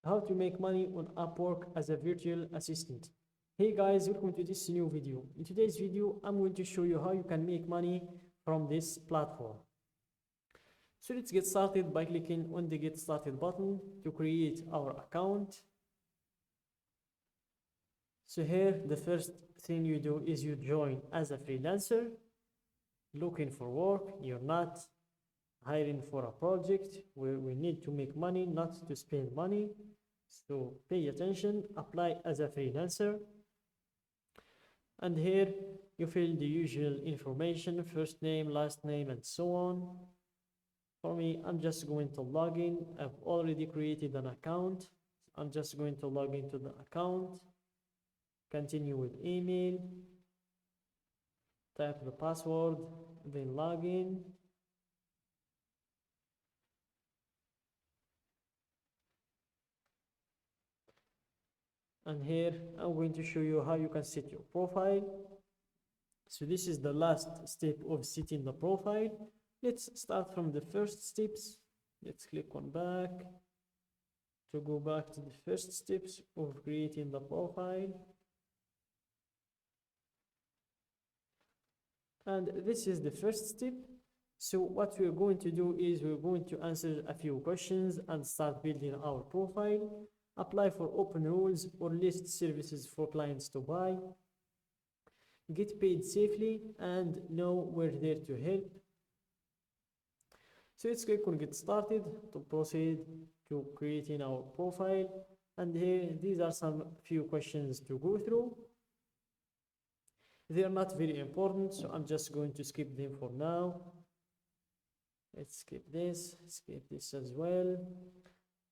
how to make money on Upwork as a virtual assistant. Hey guys, welcome to this new video. In today's video, I'm going to show you how you can make money from this platform. So let's get started by clicking on the Get Started button to create our account. So here, the first thing you do is you join as a freelancer, looking for work. You're not hiring for a project where we need to make money, not to spend money. So pay attention, apply as a freelancer. And here you fill the usual information, first name, last name, and so on. For me, I'm just going to log in. I've already created an account. I'm just going to log into the account, continue with email, type the password, then log in. And here I'm going to show you how you can set your profile. So this is the last step of setting the profile. Let's start from the first steps. Let's click on back to go back to the first steps of creating the profile. And this is the first step. So what we're going to do is we're going to answer a few questions and start building our profile. Apply for open roles or list services for clients to buy. Get paid safely and know we're there to help. So let's click on Get Started to proceed to creating our profile. And here, these are some few questions to go through. They are not very important, so I'm just going to skip them for now. Let's skip this as well.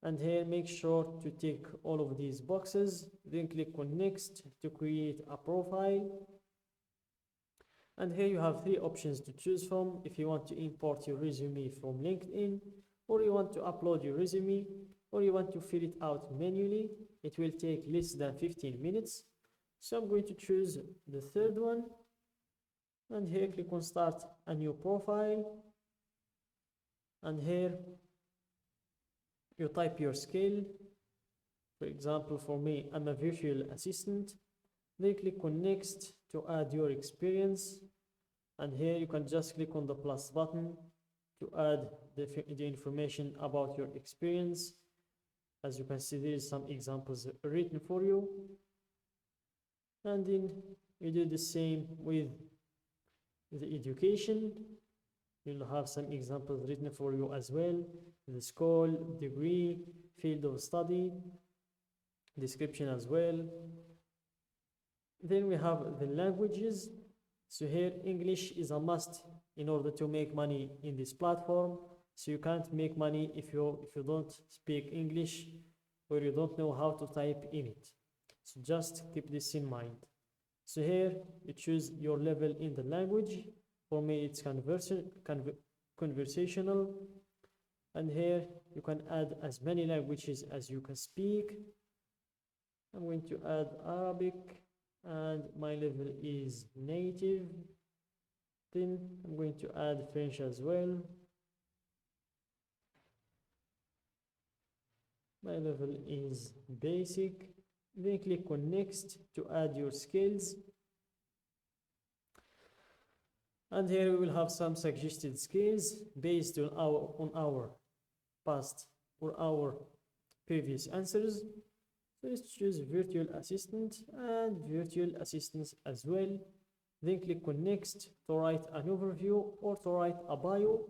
And here, make sure to tick all of these boxes. Then click on Next to create a profile. And here you have three options to choose from. If you want to import your resume from LinkedIn, or you want to upload your resume, or you want to fill it out manually, it will take less than 15 minutes. So I'm going to choose the third one. And here, click on Start a new profile. And here, you type your skill. For example, for me, I'm a virtual assistant. Then click on Next to add your experience. And here you can just click on the plus button to add the information about your experience. As you can see, there is some examples written for you. And then you do the same with the education. You'll have some examples written for you as well. The school, degree, field of study, description as well. Then we have the languages. So here, English is a must in order to make money in this platform. So you can't make money if you don't speak English or you don't know how to type in it. So just keep this in mind. So here, you choose your level in the language. For me, it's conversational. And here, you can add as many languages as you can speak. I'm going to add Arabic, and my level is native. Then I'm going to add French as well. My level is basic. Then click on Next to add your skills. And here we will have some suggested skills based on our past or our previous answers. So let's choose virtual assistant and virtual assistants as well. Then click on Next to write an overview or to write a bio.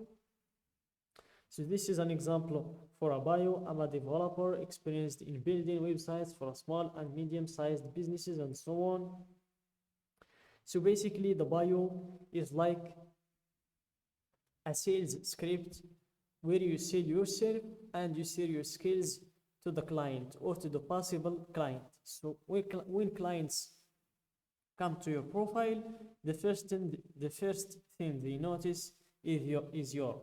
So this is an example for a bio. I'm a developer experienced in building websites for small and medium-sized businesses and so on. So basically, the bio is like a sales script where you sell yourself and you sell your skills to the client or to the possible client. So when clients come to your profile, the first thing they notice is your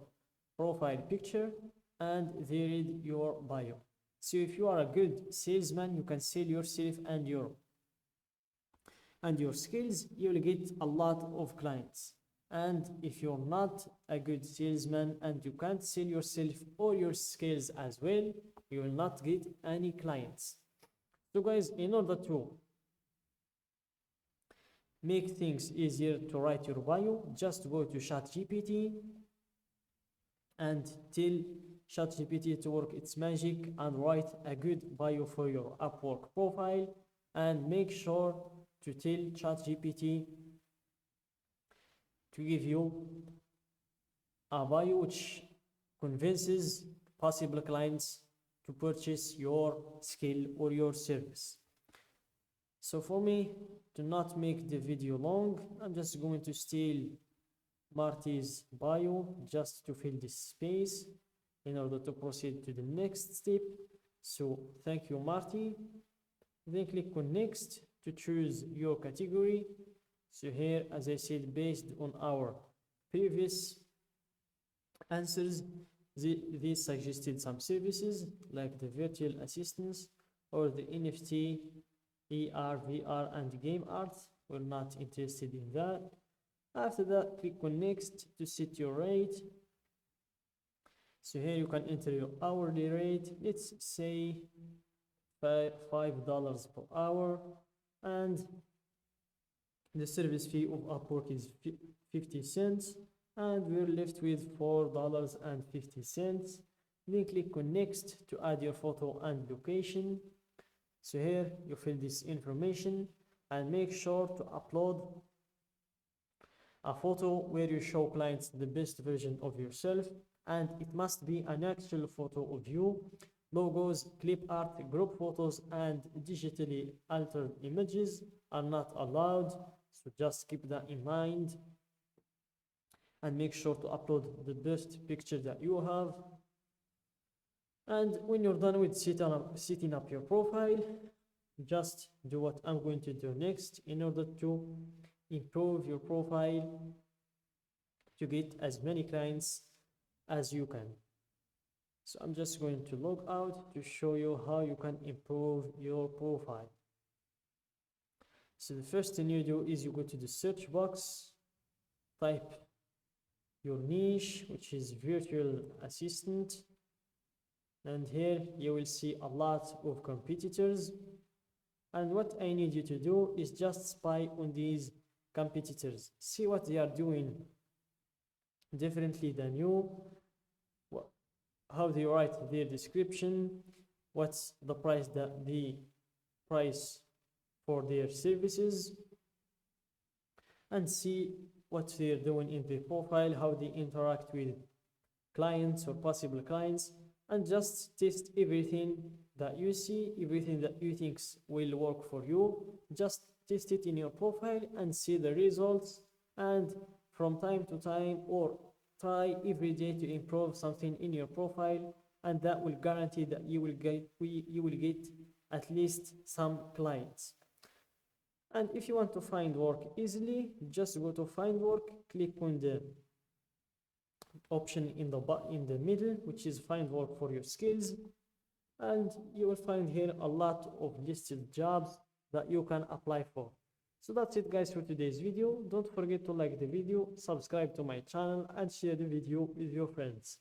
profile picture, and they read your bio. So if you are a good salesman, you can sell yourself and your skills, you will get a lot of clients. And if you're not a good salesman and you can't sell yourself or your skills as well, you will not get any clients. So guys, in order to make things easier to write your bio, just go to ChatGPT and tell ChatGPT to work its magic and write a good bio for your Upwork profile, and make sure to tell ChatGPT to give you a bio which convinces possible clients to purchase your skill or your service. So for me, to not make the video long, I'm just going to steal Marty's bio just to fill this space in order to proceed to the next step. So thank you, Marty. Then click on next to choose your category. So here, as I said, based on our previous answers, these suggested some services like the virtual assistants or the NFT, AR, VR, and game art. We're not interested in that. After that, click on next to set your rate. So here you can enter your hourly rate. Let's say $5 per hour, and the service fee of Upwork is 50 cents, and we're left with $4.50. Then click on next to add your photo and location. So here you fill this information and make sure to upload a photo where you show clients the best version of yourself, and it must be an actual photo of you. Logos, clip art, group photos, and digitally altered images are not allowed, so just keep that in mind. And make sure to upload the best picture that you have. And when you're done with setting up your profile, just do what I'm going to do next in order to improve your profile to get as many clients as you can. So I'm just going to log out to show you how you can improve your profile. So the first thing you do is you go to the search box, type your niche, which is virtual assistant, and here you will see a lot of competitors. And what I need you to do is just spy on these competitors, see what they are doing differently than you, how they write their description, what's the price for their services, and see what they're doing in their profile, how they interact with clients or possible clients, and just test everything that you see, everything that you think will work for you. Just test it in your profile and see the results, and from time to time or try every day to improve something in your profile, and that will guarantee that you will get at least some clients. And if you want to find work easily, just go to find work, click on the option in the middle, which is find work for your skills, and you will find here a lot of listed jobs that you can apply for. So that's it guys for today's video. Don't forget to like the video, subscribe to my channel, and share the video with your friends.